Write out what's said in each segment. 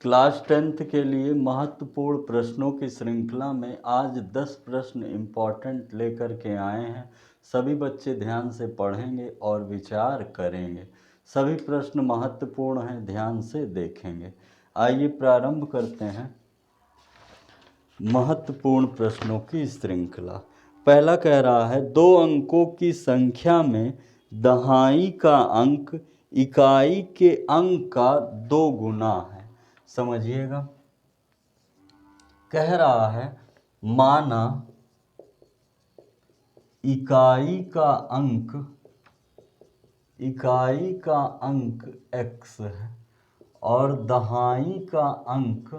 Class 10th के लिए महत्वपूर्ण प्रश्नों की श्रृंखला में आज 10 प्रश्न इम्पॉर्टेंट लेकर के आए हैं। सभी बच्चे ध्यान से पढ़ेंगे और विचार करेंगे। सभी प्रश्न महत्वपूर्ण हैं, ध्यान से देखेंगे। आइए प्रारंभ करते हैं महत्वपूर्ण प्रश्नों की श्रृंखला। पहला कह रहा है 2 अंकों की संख्या में दहाई का अंक इकाई के अंक का 2 गुना है। समझिएगा, कह रहा है माना इकाई का अंक x है और दहाई का अंक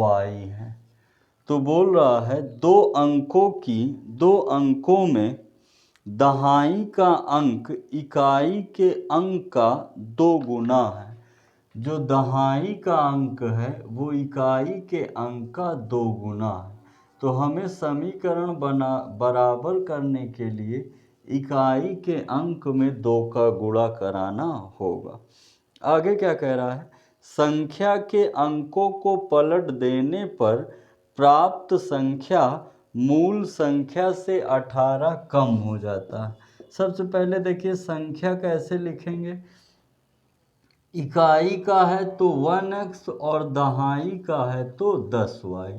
y है। तो बोल रहा है 2 अंकों में दहाई का अंक इकाई के अंक का 2 गुना है। जो दहाई का अंक है वो इकाई के अंक का 2 गुना है। तो हमें समीकरण बराबर करने के लिए इकाई के अंक में 2 का गुणा कराना होगा। आगे क्या कह रहा है, संख्या के अंकों को पलट देने पर प्राप्त संख्या मूल संख्या से 18 कम हो जाता है। सबसे पहले देखिए संख्या कैसे लिखेंगे। इकाई का है तो 1x और दहाई का है तो 10y।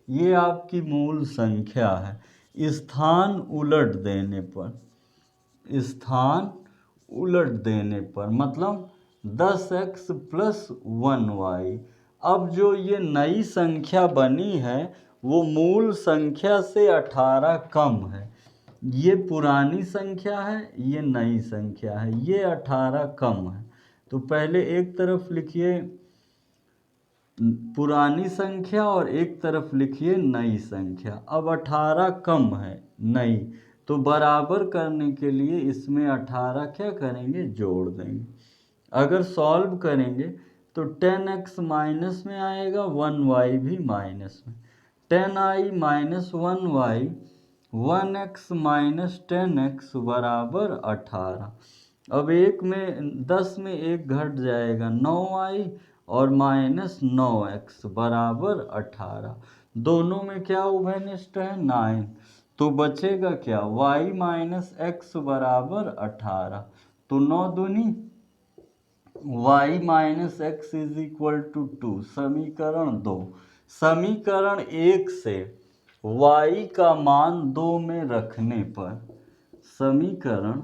ये आपकी मूल संख्या है। स्थान उलट देने पर मतलब 10x प्लस 1y। अब जो ये नई संख्या बनी है वो मूल संख्या से 18 कम है। ये पुरानी संख्या है, ये नई संख्या है, ये 18 कम है। तो पहले एक तरफ लिखिए पुरानी संख्या और एक तरफ लिखिए नई संख्या। अब 18 कम है नई, तो बराबर करने के लिए इसमें 18 क्या करेंगे, जोड़ देंगे। अगर सॉल्व करेंगे तो 10x माइनस में आएगा, 1y भी माइनस में। 10i minus 1y 1x minus 10x बराबर 18। अब 10 में 1 घट जाएगा, 9i और माइनस 9x बराबर 18। दोनों में क्या उभयनिष्ठ है, 9। तो बचेगा क्या, y माइनस x बराबर 18। तो 9 दूनी y minus x is equal to 2। समीकरण 2। समीकरण 1 से y का मान 2 में रखने पर, समीकरण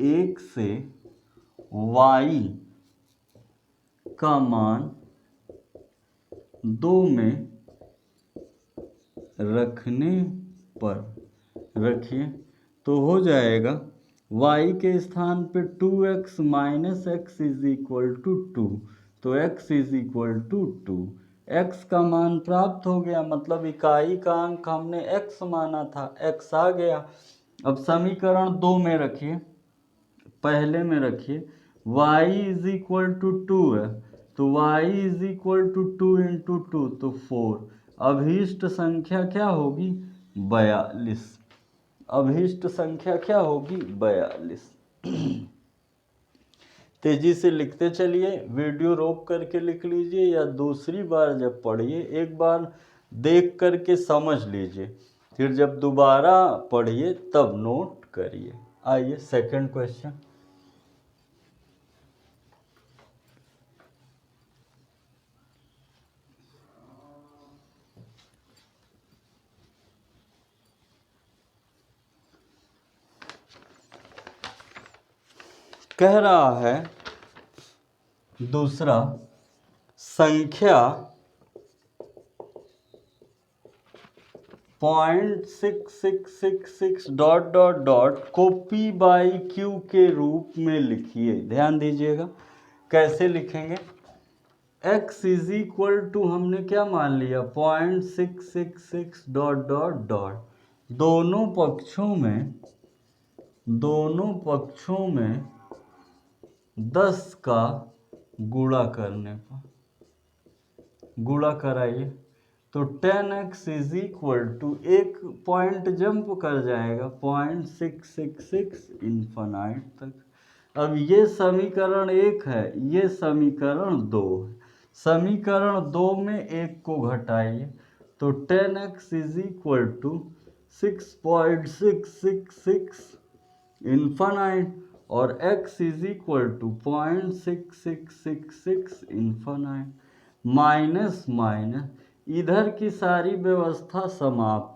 1 से y का मान 2 में रखने पर रखिए तो हो जाएगा y के स्थान पे 2x minus x is equal to 2। तो x is equal to 2। x का मान प्राप्त हो गया, मतलब इकाई का अंक हमने x माना था, x आ गया। अब समीकरण 2 में रखिए, पहले में रखिए y इज इक्वल टू 2 है तो y is equal to 2 into 2 तो 4। अभीष्ट संख्या क्या होगी, 42। अभीष्ट संख्या क्या होगी, 42। तेजी से लिखते चलिए, वीडियो रोक करके लिख लीजिए या दूसरी बार जब पढ़िए एक बार देख करके समझ लीजिए, फिर जब दोबारा पढ़िए तब नोट करिए। आइए सेकंड क्वेश्चन। कह रहा है दूसरा, संख्या 0.6666 डॉट डॉट डॉट को P बाई Q के रूप में लिखिए। ध्यान दीजिएगा कैसे लिखेंगे। x इज इक्वल टू हमने क्या मान लिया, 0.666 डॉट डॉट डॉट। दोनों पक्षों में 10 का गुणा करने पर, गुणा कराइए तो 10x इज इक्वल टू, एक पॉइंट जंप कर जाएगा 0.666 इन्फिनाइट तक। अब ये समीकरण 1 है, ये समीकरण 2 है। समीकरण 2 में 1 को घटाइए तो 10x is equal to 6.666 infinite और x is equal to 0.6666 infinite. Minus minus इधर की सारी व्यवस्था समाप्त।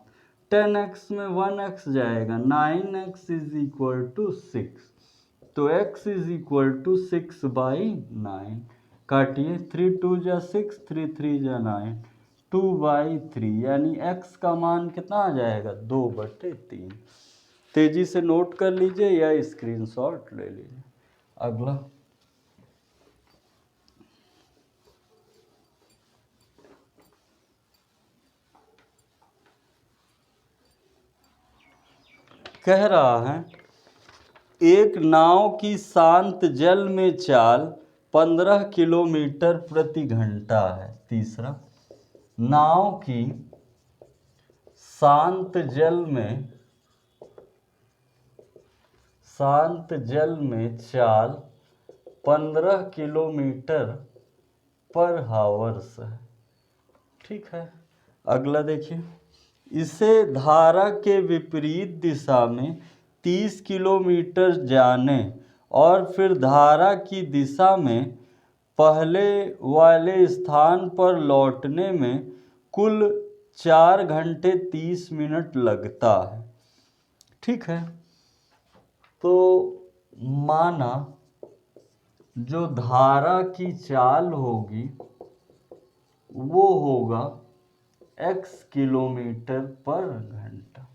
10x में 1x जाएगा, 9x इज इक्वल टू 6, तो x इज इक्वल टू 6/9। काटिए, 3 2 जा 6, 3 3 जा 9, 2/3 यानी x का मान कितना आ जाएगा 2/3। तेजी से नोट कर लीजिए या स्क्रीनशॉट ले लीजिए। अगला कह रहा है एक नाव की शांत जल में चाल 15 किलोमीटर प्रति घंटा है। तीसरा, नाव की शांत जल में चाल 15 किलोमीटर पर हावर्स है। ठीक है, अगला देखिए, इसे धारा के विपरीत दिशा में 30 किलोमीटर जाने और फिर धारा की दिशा में पहले वाले स्थान पर लौटने में कुल 4 घंटे 30 मिनट लगता है। ठीक है, तो माना जो धारा की चाल होगी वो होगा x किलोमीटर पर घंटा।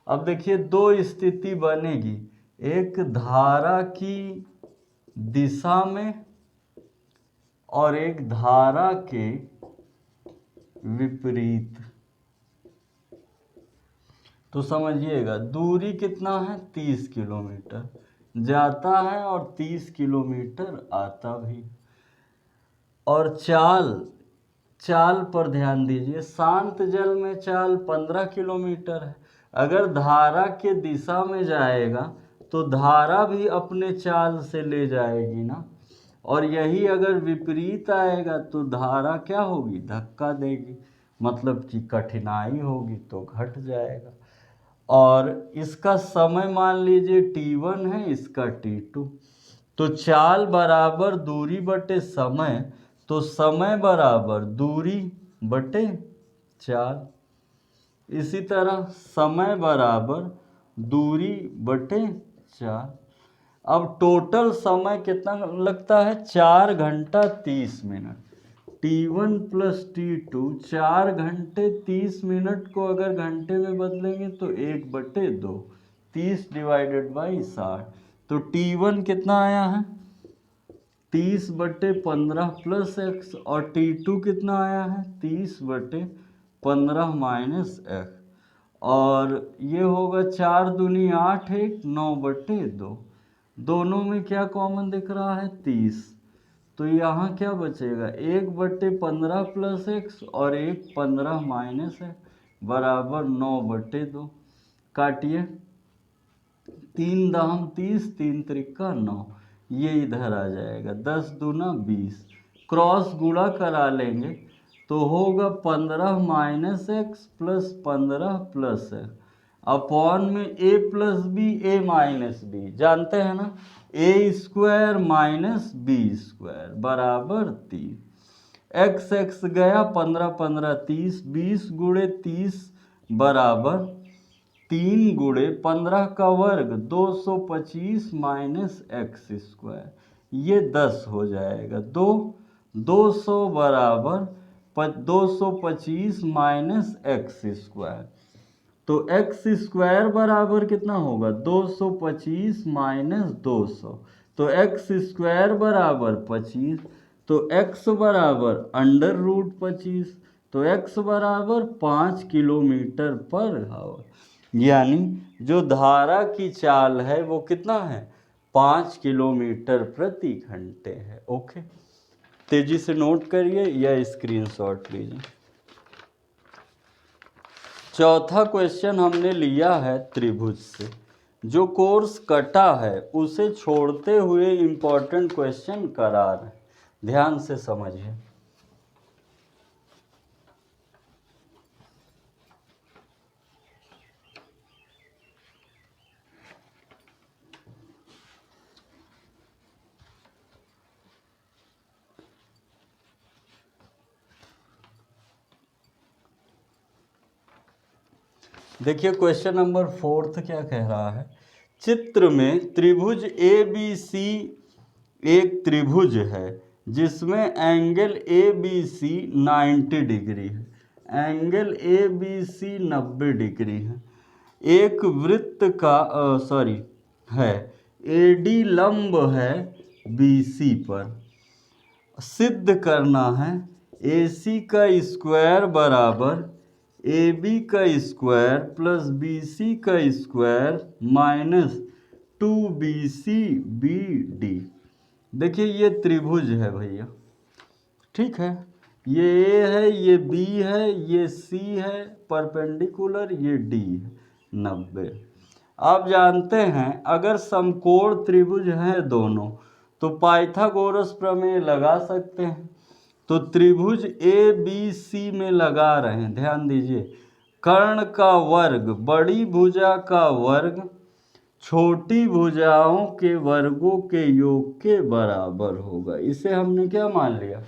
अब देखिए दो स्थिति बनेगी, एक धारा की दिशा में और एक धारा के विपरीत। तो समझिएगा दूरी कितना है 30 किलोमीटर जाता है और 30 किलोमीटर आता भी। और चाल पर ध्यान दीजिए, शांत जल में चाल 15 किलोमीटर है। अगर धारा के दिशा में जाएगा तो धारा भी अपने चाल से ले जाएगी ना, और यही अगर विपरीत आएगा तो धारा क्या होगी, धक्का देगी, मतलब कि कठिनाई होगी तो घट जाएगा। और इसका समय मान लीजिए t1 है, इसका t2। तो चाल बराबर दूरी बटे समय, तो समय बराबर दूरी बटे चाल। इसी तरह समय बराबर दूरी बटे चाल। अब टोटल समय कितना लगता है 4 घंटा 30 मिनट। t1 प्लस t2 4 घंटे 30 मिनट को अगर घंटे में बदलेंगे तो 1/2, 30 डिवाइडेड बाई 60। तो t1 कितना आया है 30/15 प्लस x, और t2 कितना आया है 30/15 माइनस x, और ये होगा 4 दूनी 8, 1 9/2। दोनों में क्या कॉमन दिख रहा है 30, तो यहाँ क्या बचेगा 1/15 प्लस x और 1/15 माइनस x बराबर 9/2। काटिए, 3 दाम 30, 3 त्रिका 9, ये इधर आ जाएगा 10 दूना 20। क्रॉस गुणा करा लेंगे तो होगा 15 minus x plus 15 plus x upon में a plus b a minus b, जानते हैं ना, a square minus b square बराबर 3। एक्स एक्स गया, 15 15 30, 20 गुणे 30 बराबर 3 गुणे 15 का वर्ग 225 माइनस एक्स स्क्वायर, ये 10 हो जाएगा। 200 बराबर 225 माइनस एक्स स्क्वायर, तो एक्स स्क्वायर बराबर कितना होगा 225 माइनस 200, तो एक्स स्क्वायर बराबर 25, तो x बराबर √25, तो x बराबर 5 किलोमीटर पर आवर। यानी जो धारा की चाल है वो कितना है 5 किलोमीटर प्रति घंटे है। ओके, तेजी से नोट करिए या स्क्रीनशॉट लीजिए। चौथा क्वेश्चन हमने लिया है त्रिभुज से। जो कोर्स कटा है उसे छोड़ते हुए इम्पोर्टेंट क्वेश्चन करा रहे हैं, ध्यान से समझिए। देखिए क्वेश्चन नंबर 4 क्या कह रहा है। चित्र में त्रिभुज ए बी सी एक त्रिभुज है जिसमें angle A B C 90 degree है। Angle A B C 90 degree है। एक वृत्त का है एडी लंब है बीसी पर। सिद्ध करना है AC का स्क्वायर बराबर AB का स्क्वायर प्लस BC का स्क्वायर माइनस 2BC BD। देखिए ये त्रिभुज है भैया, ठीक है। ये A है, ये B है, ये C है परपेंडिकुलर, ये D है 90। आप जानते हैं अगर समकोण त्रिभुज हैं दोनों तो पाइथागोरस प्रमेय लगा सकते हैं। तो त्रिभुज ABC में लगा रहे हैं, ध्यान दीजिए। कर्ण का वर्ग बड़ी भुजा का वर्ग छोटी भुजाओं के वर्गों के योग के बराबर होगा। इसे हमने क्या मान लिया,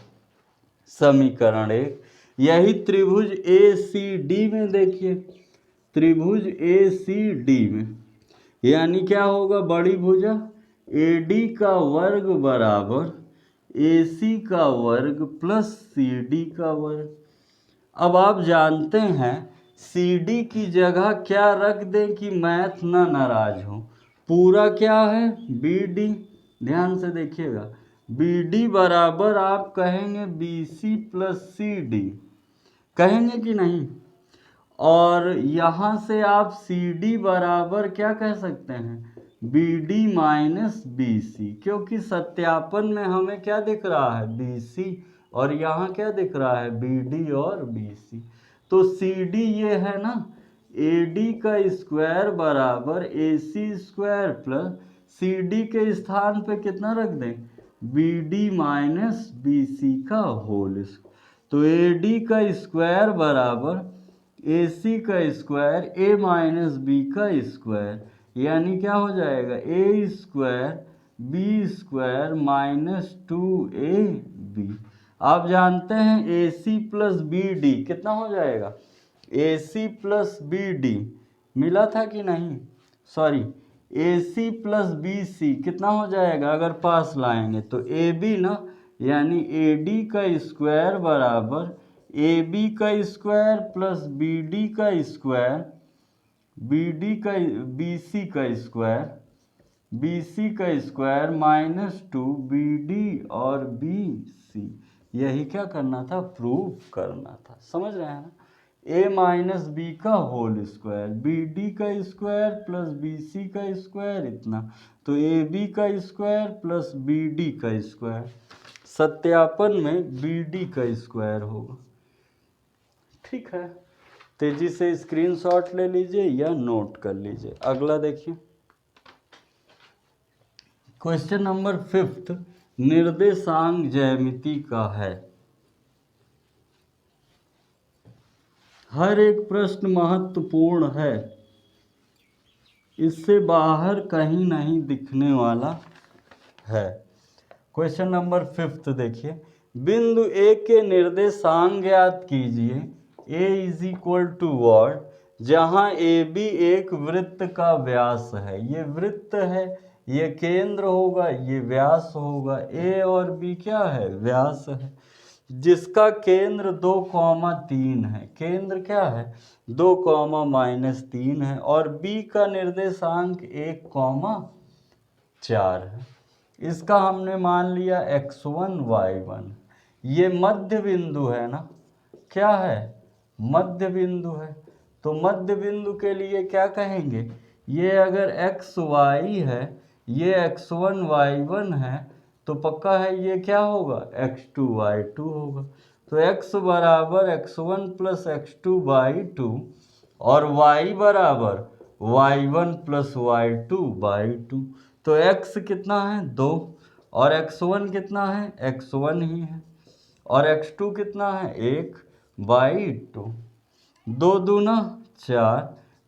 समीकरण 1। यही त्रिभुज ACD में देखिए, त्रिभुज ACD में यानी क्या होगा, बड़ी भुजा AD का वर्ग बराबर AC का वर्ग प्लस CD का वर्ग। अब आप जानते हैं CD की जगह क्या रख दें कि मैथ ना नाराज हो। पूरा क्या है BD, ध्यान से देखिएगा। BD बराबर आप कहेंगे BC प्लस CD, कहेंगे कि नहीं। और यहाँ से आप CD बराबर क्या कह सकते हैं, BD माइनस BC, क्योंकि सत्यापन में हमें क्या दिख रहा है BC और यहाँ क्या दिख रहा है BD और BC। तो CD ये है ना, AD का स्क्वायर बराबर AC स्क्वायर प्लस CD के स्थान पे कितना रख दें BD माइनस BC का होल स्क्वायर। तो AD का स्क्वायर बराबर AC का स्क्वायर A माइनस B का स्क्वायर, यानी क्या हो जाएगा A square B square minus 2AB। आप जानते हैं AC प्लस BD कितना हो जाएगा, AC प्लस BD मिला था कि नहीं, AC प्लस BC कितना हो जाएगा अगर पास लाएंगे तो AB ना, यानी AD का स्क्वायर बराबर AB का स्क्वायर प्लस BD का स्क्वायर, BC का स्क्वायर, BC का स्क्वायर माइनस 2BD और BC। यही क्या करना था, प्रूफ करना था, समझ रहे हैं ना। A माइनस B का होल स्क्वायर, BD का स्क्वायर प्लस BC का स्क्वायर इतना, तो AB का स्क्वायर प्लस BD का स्क्वायर। सत्यापन में BD का स्क्वायर होगा, ठीक है। तेजी से स्क्रीनशॉट ले लीजिए या नोट कर लीजिए। अगला देखिए क्वेश्चन नंबर 5 निर्देशांक ज्यामिति का है। हर एक प्रश्न महत्वपूर्ण है, इससे बाहर कहीं नहीं दिखने वाला है। क्वेश्चन नंबर 5 देखिए, बिंदु A के निर्देशांक ज्ञात कीजिए। A is equal to what, जहाँ AB एक वृत्त का व्यास है। ये वृत्त है, ये केंद्र होगा, ये व्यास होगा। A और B क्या है, व्यास है, जिसका केंद्र 2,3 है। केंद्र क्या है 2,-3 है और B का निर्देशांक 1,4 है। इसका हमने मान लिया x1 y1। ये मध्य बिंदु है ना, क्या है मध्य बिंदु है। तो मध्य बिंदु के लिए क्या कहेंगे, ये अगर x y है, ये x1 y1 है, तो पक्का है ये क्या होगा x2 y2 होगा। तो x बराबर x1 प्लस x2 y2 और y बराबर y1 प्लस y2/2। तो x कितना है 2 और x1 कितना है x1 ही है और x2 कितना है 1/2। 2 दूना 4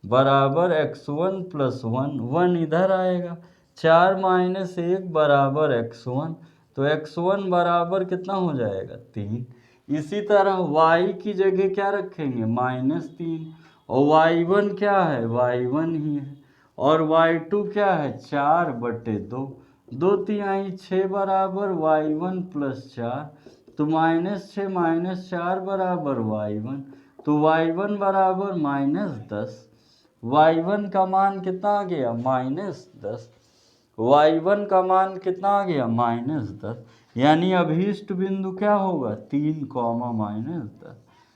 बराबर x1 प्लस 1, 1 इधर आएगा, 4 माइनस 1 बराबर x1, तो x1 बराबर कितना हो जाएगा 3। इसी तरह y की जगह क्या रखेंगे -3 और y1 क्या है y1 ही है और y2 क्या है 4/2, 2 तिहाई 6 बराबर y1 प्लस 4, तो -6 - 4 बराबर y1, तो y1 बराबर -10। y1 का मान कितना आ गया -10, y1 का मान कितना आ गया -10, यानी अभीष्ट बिंदु क्या होगा 3, -10।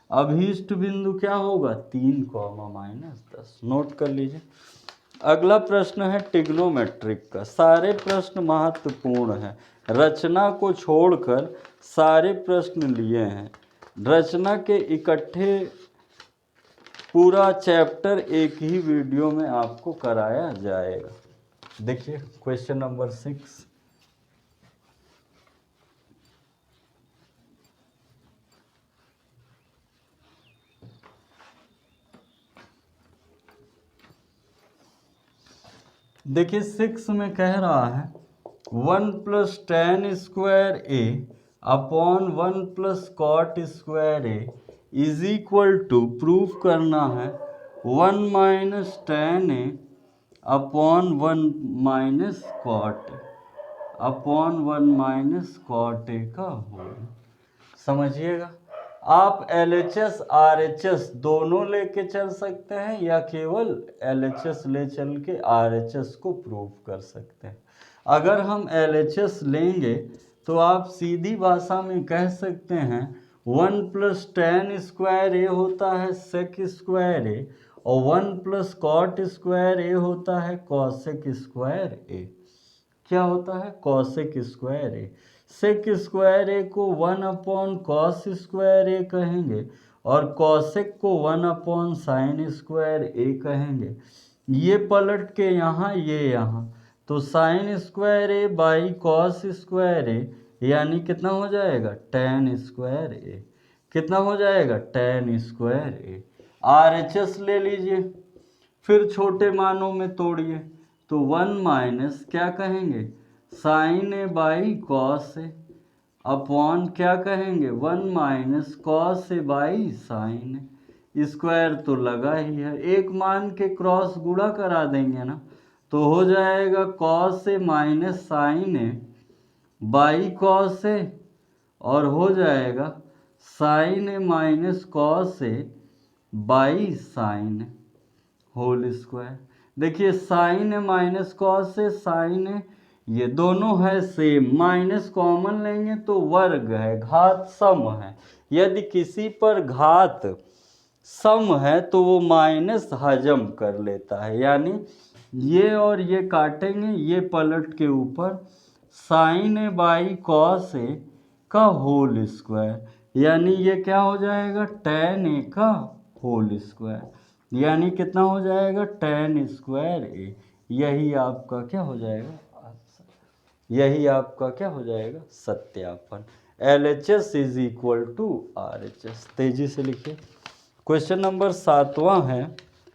अभीष्ट बिंदु क्या होगा 3, -10। नोट कर लीजिए। अगला प्रश्न है ट्रिग्नोमेट्रिक का। सारे प्रश्न महत्वपूर्ण हैं, रचना को छोड़कर सारे प्रश्न लिए हैं। रचना के इकट्ठे पूरा चैप्टर एक ही वीडियो में आपको कराया जाएगा। देखिए क्वेश्चन नंबर 6। देखिए 6 में कह रहा है 1 + tan² a upon 1 + cot² a is equal to, proof करना है 1 - tan a upon 1 - cot upon 1 - cot a का होल। समझिएगा, आप LHS RHS दोनों लेके चल सकते हैं या केवल LHS ले चल के RHS को प्रूव कर सकते हैं। अगर हम LHS लेंगे तो आप सीधी भाषा में कह सकते हैं 1 + tan² a होता है sec² a और 1 + cot² a होता है cosec² a। क्या होता है cosec² a। sec² a को 1/cos² a कहेंगे और cosec को 1/sin² a कहेंगे। ये पलट के यहाँ ये यहाँ, तो sin² a/cos² a यानी कितना हो जाएगा tan² a। कितना हो जाएगा tan² a। RHS ले लीजिए, फिर छोटे मानों में तोड़िए, तो 1 - क्या कहेंगे sin a/cos a अपॉन क्या कहेंगे 1 - cos a/sin a। स्क्वायर तो लगा ही है, एक मान के क्रॉस गुणा करा देंगे ना, तो हो जाएगा cos a - sin a/cos a और हो जाएगा sin a - cos a/sin a whole square. देखिए sin a - cos a sin a ये दोनों है सेम, माइनस कॉमन लेंगे तो वर्ग है, घात सम है। यदि किसी पर घात सम है तो वो माइनस हजम कर लेता है, यानी ये और ये काटेंगे, ये पलट के ऊपर sin a/cos a का होल स्क्वायर, यानी ये क्या हो जाएगा tan a का होल स्क्वायर, यानी कितना हो जाएगा tan² a। यही आपका क्या हो जाएगा, यही आपका क्या हो जाएगा सत्यापन। LHS is equal to RHS। तेजी से लिखिए। क्वेश्चन नंबर 7वां है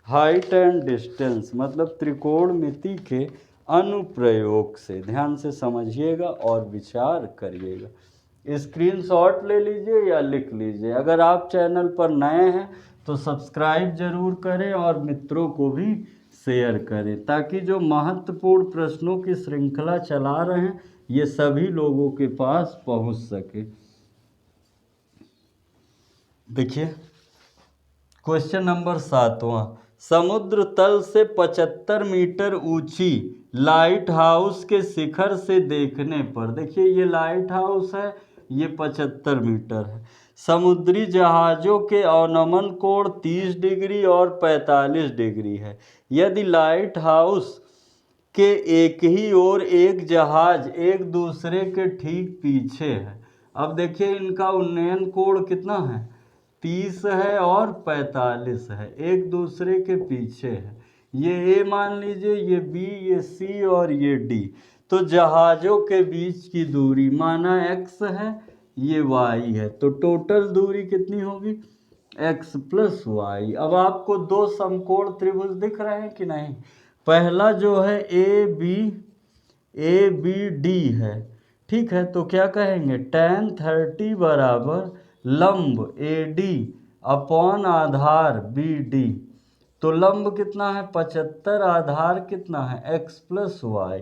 हाइट एंड डिस्टेंस, मतलब त्रिकोणमिति के अनुप्रयोग से। ध्यान से समझिएगा और विचार करिएगा। स्क्रीनशॉट ले लीजिए या लिख लीजिए। अगर आप चैनल पर नए हैं तो सब्सक्राइब जरूर करें और मित्रों को भी शेयर करें, ताकि जो महत्वपूर्ण प्रश्नों की श्रृंखला चला रहे हैं ये सभी लोगों के पास पहुंच सके। देखिए क्वेश्चन नंबर 7वां, समुद्र तल से 75 मीटर ऊंची लाइट हाउस के शिखर से देखने पर, देखिए ये लाइट हाउस है, ये 75 मीटर है। समुद्री जहाज़ों के अवनमन कोण 30 डिग्री और 45 डिग्री है। यदि लाइट हाउस के एक ही ओर एक जहाज एक दूसरे के ठीक पीछे है, अब देखिए इनका उन्नयन कोण कितना है 30 है और 45 है, एक दूसरे के पीछे है। ये ए मान लीजिए, ये बी, ये सी और ये डी। तो जहाज़ों के बीच की दूरी माना x है, ये y है, तो टोटल दूरी कितनी होगी x प्लस वाई। अब आपको दो समकोण त्रिभुज दिख रहे हैं कि नहीं। पहला जो है ए बी डी है, ठीक है। तो क्या कहेंगे tan 30 बराबर लंब ए डी अपॉन आधार बी डी। तो लंब कितना है 75, आधार कितना है x प्लस वाई।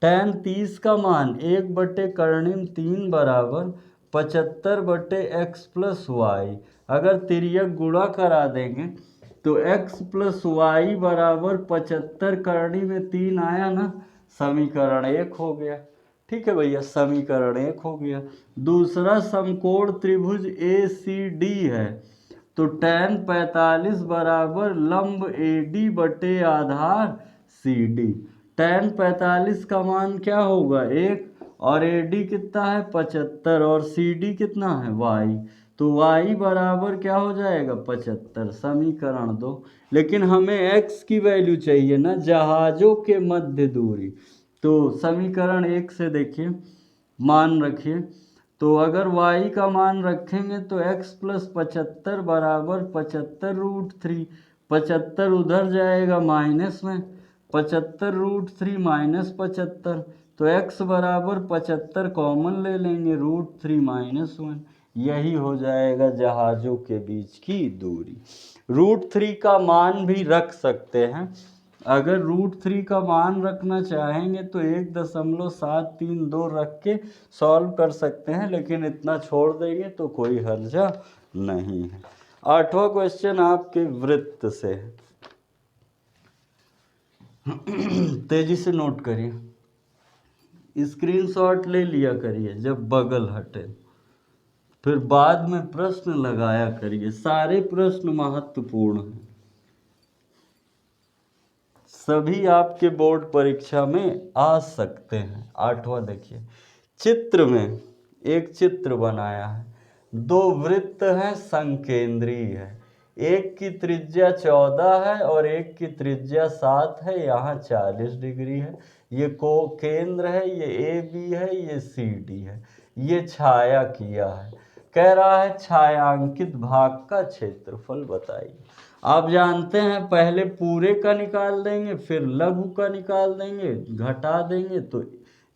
tan 30 का मान 1/कर्णिम 3 बराबर 75 बटे x प्लस वाई। अगर तिर्यक गुणा करा देंगे तो x प्लस वाई बराबर 75 करनी में 3 आया ना, समीकरण 1 हो गया। ठीक है भैया, समीकरण 1 हो गया। दूसरा समकोण त्रिभुज ए सी डी है, तो tan 45 बराबर लंब ए डी बटे आधार सी डी। tan 45 का मान क्या होगा 1, और ए डी कितना है 75, और सी डी कितना है y। तो y बराबर क्या हो जाएगा 75, समीकरण 2। लेकिन हमें x की वैल्यू चाहिए ना, जहाज़ों के मध्य दूरी। तो समीकरण 1 से देखिए मान रखिए, तो अगर y का मान रखेंगे तो x प्लस 75 बराबर 75√3। 75 उधर जाएगा माइनस में, 75√3 माइनस 75, तो x बराबर 75 कॉमन ले लेंगे, √3 माइनस 1। यही हो जाएगा जहाज़ों के बीच की दूरी। √3 का मान भी रख सकते हैं। अगर √3 का मान रखना चाहेंगे तो 1.732 रख के सॉल्व कर सकते हैं, लेकिन इतना छोड़ देंगे तो कोई हर्जा नहीं है। 8वां क्वेश्चन आपके वृत्त से है। तेजी से नोट करिए, स्क्रीनशॉट ले लिया करिए जब बगल हटे, फिर बाद में प्रश्न लगाया करिए। सारे प्रश्न महत्वपूर्ण हैं, सभी आपके बोर्ड परीक्षा में आ सकते हैं। 8वां देखिए, चित्र में एक चित्र बनाया है, दो वृत्त हैं, संकेंद्रीय है। एक की त्रिज्या 14 है और एक की त्रिज्या 7 है, यहाँ 40 डिग्री है। ये को केंद्र है, ये ए बी है, ये सी डी है। ये छाया किया है, कह रहा है छायांकित भाग का क्षेत्रफल बताइए। आप जानते हैं पहले पूरे का निकाल देंगे, फिर लघु का निकाल देंगे, घटा देंगे तो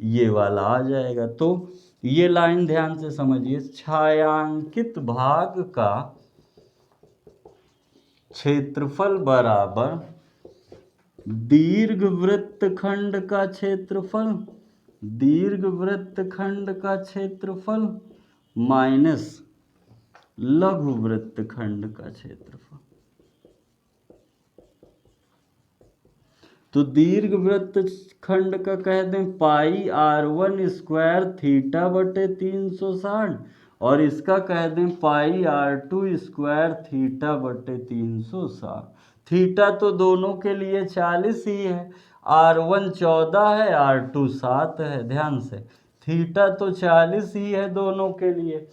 ये वाला आ जाएगा। तो ये लाइन ध्यान से समझिए, छायांकित भाग का क्षेत्रफल बराबर दीर्घ वृत्तखंड का क्षेत्रफल, दीर्घ वृत्तखंड का क्षेत्रफल माइनस लघु वृत्तखंड का क्षेत्रफल। तो दीर्घ वृत्तखंड का कह दें पाई r1 स्क्वायर थीटा बटे 360, और इसका कह दें पाई r2 स्क्वायर थीटा बटे 360। थीटा तो दोनों के लिए 40 ही है, r1 14 है, r2 7 है। ध्यान से, थीटा तो 40 ही है दोनों के लिए।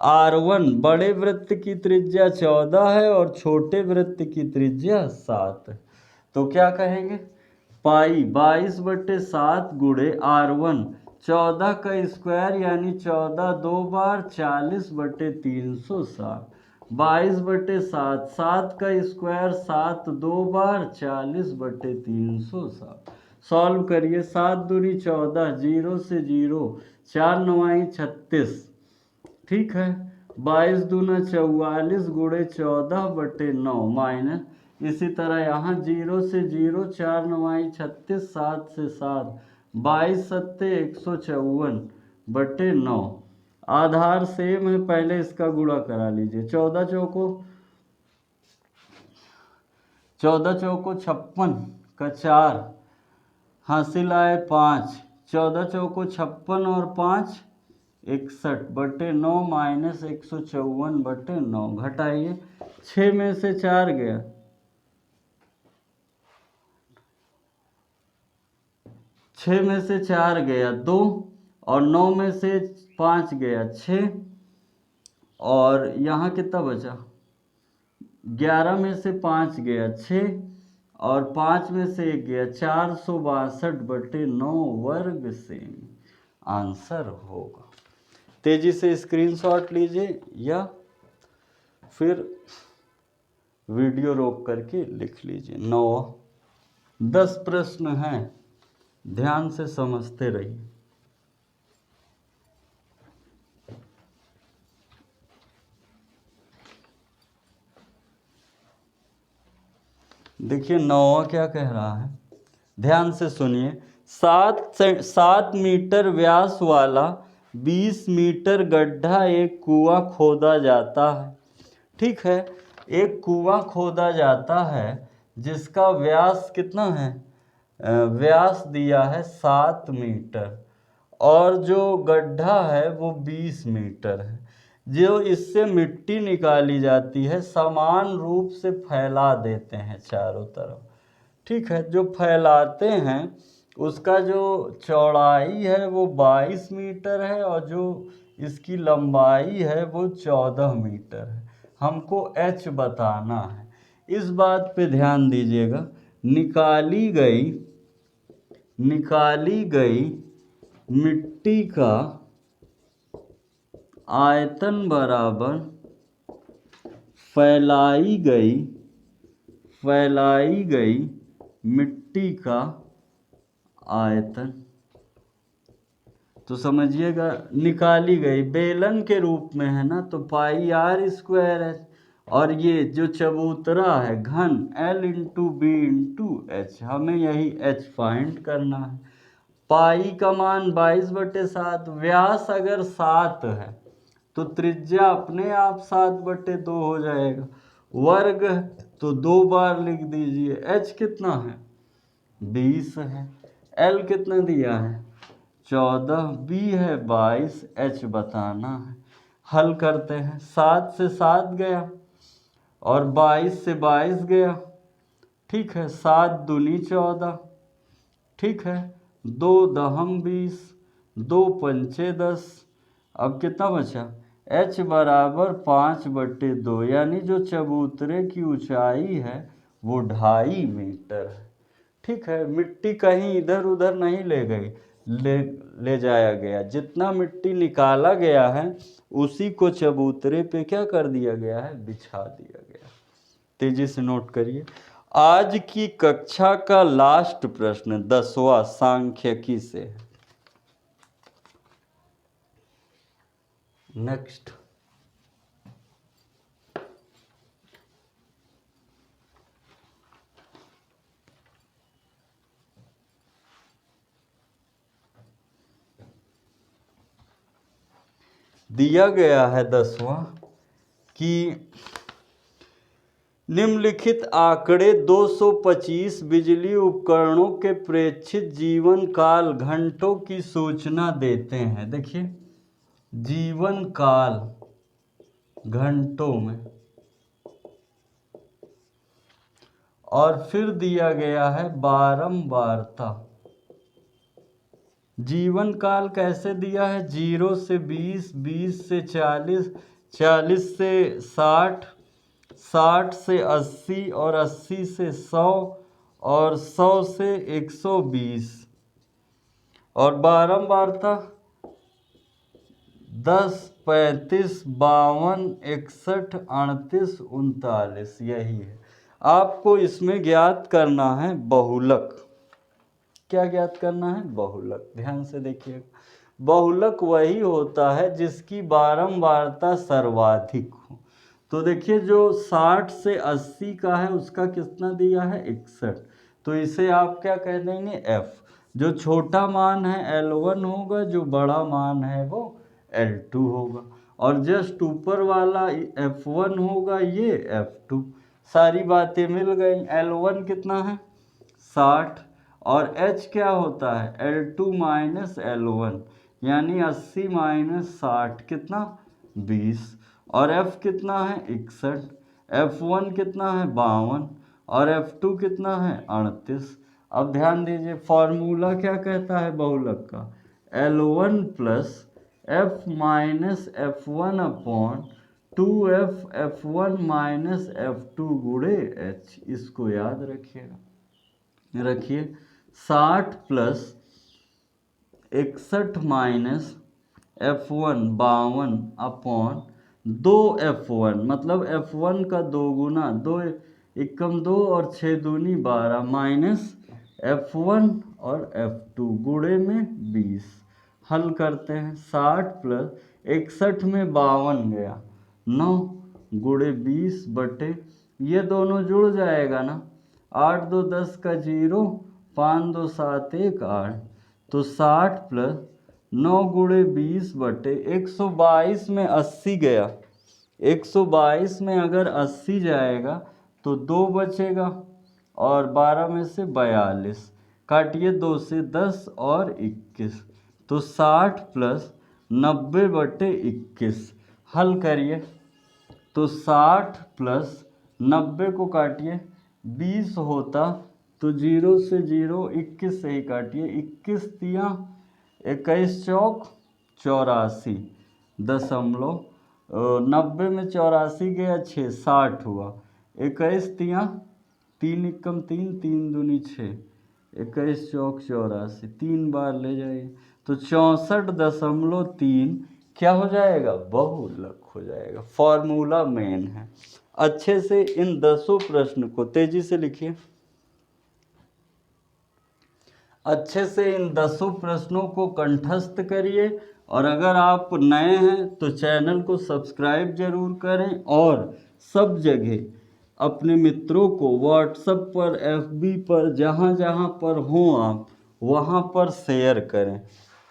r1 बड़े वृत्त की त्रिज्या 14 है और छोटे वृत्त की त्रिज्या 7 है। तो क्या कहेंगे पाई 22/7 गुणे r1 14 का स्क्वायर यानी 14 दो बार 40/360, 22/7, 7 का स्क्वायर 7 दो बार 40/360। सॉल्व करिए, 7 दूनी 14, 0 से 0, 4 9 36, ठीक है। 22 दूना 44 गुणे 14/9 माइनस, इसी तरह यहाँ 0 से 0, 4 9 36, 7 से 7, 22 7 154/9। आधार सेम है, पहले इसका गुणा करा लीजिए। 14 चौको 56 का 4, हासिल आए 5, 14 चौको 56 और 5 61/9 माइनस 154/9। घटाइए, 6 में से 4 गया, 6 में से 4 गया 2, और 9 में से 5 गया 6, और यहाँ कितना बचा 11 में से 5 गया 6, और 5 में से 1 गया, 462/9 वर्ग सेमी आंसर होगा। तेजी से स्क्रीनशॉट लीजिए या फिर वीडियो रोक करके लिख लीजिए। 9 10 प्रश्न हैं, ध्यान से समझते रहिए। देखिए 9वां क्या कह रहा है, ध्यान से सुनिए। 7 मीटर व्यास वाला 20 मीटर गड्ढा एक कुआं खोदा जाता है। ठीक है, एक कुआं खोदा जाता है जिसका व्यास कितना है, व्यास दिया है 7 मीटर और जो गड्ढा है वो 20 मीटर है। जो इससे मिट्टी निकाली जाती है समान रूप से फैला देते हैं चारों तरफ। ठीक है, जो फैलाते हैं उसका जो चौड़ाई है वो 22 मीटर है और जो इसकी लंबाई है वो 14 मीटर है। हमको h बताना है। इस बात पे ध्यान दीजिएगा, निकाली गई मिट्टी का आयतन बराबर फैलाई गई मिट्टी का आयतन। तो समझिएगा, निकाली गई बेलन के रूप में है ना, तो πr² है और ये जो चबूतरा है घन L × B × H, हमें यही H फाइंड करना है। पाई का मान 22/7, व्यास अगर 7 है तो त्रिज्या अपने आप 7/2 हो जाएगा। वर्ग तो 2 बार लिख दीजिए। H कितना है, 20 है। L कितना दिया है, 14, B है 22, H बताना है। हल करते हैं, 7 से 7 गया और 22 से 22 गया। ठीक है, 7 दूनी 14। ठीक है, 2 दहम 20, 2 पंचे 10। अब कितना बचा, H बराबर 5/2, यानी जो चबूतरे की ऊंचाई है वो 2.5 मीटर है। ठीक है, मिट्टी कहीं इधर उधर नहीं ले जाया गया, जितना मिट्टी निकाला गया है उसी को चबूतरे पे क्या कर दिया गया है, बिछा दिया गया। तेजी से नोट करिए। आज की कक्षा का लास्ट प्रश्न 10वां सांख्यिकी से है। नेक्स्ट, दिया गया है 10वां कि निम्नलिखित आंकड़े 225 बिजली उपकरणों के प्रेक्षित जीवन काल घंटों की सूचना देते हैं। देखिए, जीवन काल घंटों में, और फिर दिया गया है बारंबारता। जीवन काल कैसे दिया है, 0 से 20, 20 से 40, 40 से 60, 60 से 80 और 80 से 100 और 100 से 120। और बारंबारता 10, 35, 52, 61, 38, 39, यही है। आपको इसमें ज्ञात करना है बहुलक। क्या ज्ञात करना है, बहुलक। ध्यान से देखिए, बहुलक वही होता है जिसकी बारंबारता सर्वाधिक हो। तो देखिए, जो 60 से 80 का है उसका कितना दिया है, 61, तो इसे आप क्या कह देंगे, F। जो छोटा मान है L1 होगा, जो बड़ा मान है वो L2 होगा, और जस्ट ऊपर वाला F1 होगा, ये F2। सारी बातें मिल गई। L1 कितना है, 60, और H क्या होता है, L2 - L1, यानी 80 - 60 कितना, 20, और F कितना है, 61, F1 कितना है, 52, और F2 कितना है, 38। अब ध्यान दीजिए, फॉर्मूला क्या कहता है बहुलक का, L1 + F - F1 upon 2F F1 - F2 × H। इसको याद रखिएगा। रखिए 60 plus 61 minus F1 52 upon 2F1 मतलब F1 का 2 गुना 2 एकम 2 और 6 दूनी 12 माइनस F1 और F2 गुणे में 20। हल करते हैं 60 प्लस 61 में 52 गया 9 गुणे 20 बटे ये दोनों जुड़ जाएगा ना 8 2 10 का 0 5 2 7 1 8 तो 60 प्लस 9 गुणे 20 बटे 122 में 80 गया 122 में अगर 80 जाएगा तो 2 बचेगा और 12 में से 42 काटिए 2 से 10 और 21 तो 60 प्लस 90 बटे 21 हल करिए तो 60 प्लस 90 को काटिए 20 होता तो 0 से 0 21 से ही काटिए 21 तिया 21 चौक 84 दशमलव 90 में 84 गया 6 60 हुआ 21 तिया 3 एकम 3 3 दूनी 6 21 चौक 84 3 बार ले जाइए तो 64.3 क्या हो जाएगा बहुलक हो जाएगा। फॉर्मूला मेन है। अच्छे से इन 10 प्रश्न को तेजी से लिखिए। अच्छे से इन 10 प्रश्नों को कंठस्थ करिए और अगर आप नए हैं तो चैनल को सब्सक्राइब जरूर करें और सब जगह अपने मित्रों को व्हाट्सएप पर FB पर जहाँ जहाँ पर हों आप वहाँ पर शेयर करें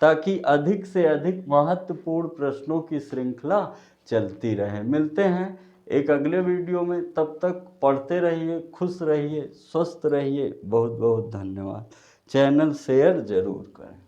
ताकि अधिक से अधिक महत्वपूर्ण प्रश्नों की श्रृंखला चलती रहे। मिलते हैं एक अगले वीडियो में, तब तक पढ़ते रहिए, खुश रहिए, स्वस्थ रहिए। बहुत बहुत धन्यवाद। चैनल शेयर जरूर करें।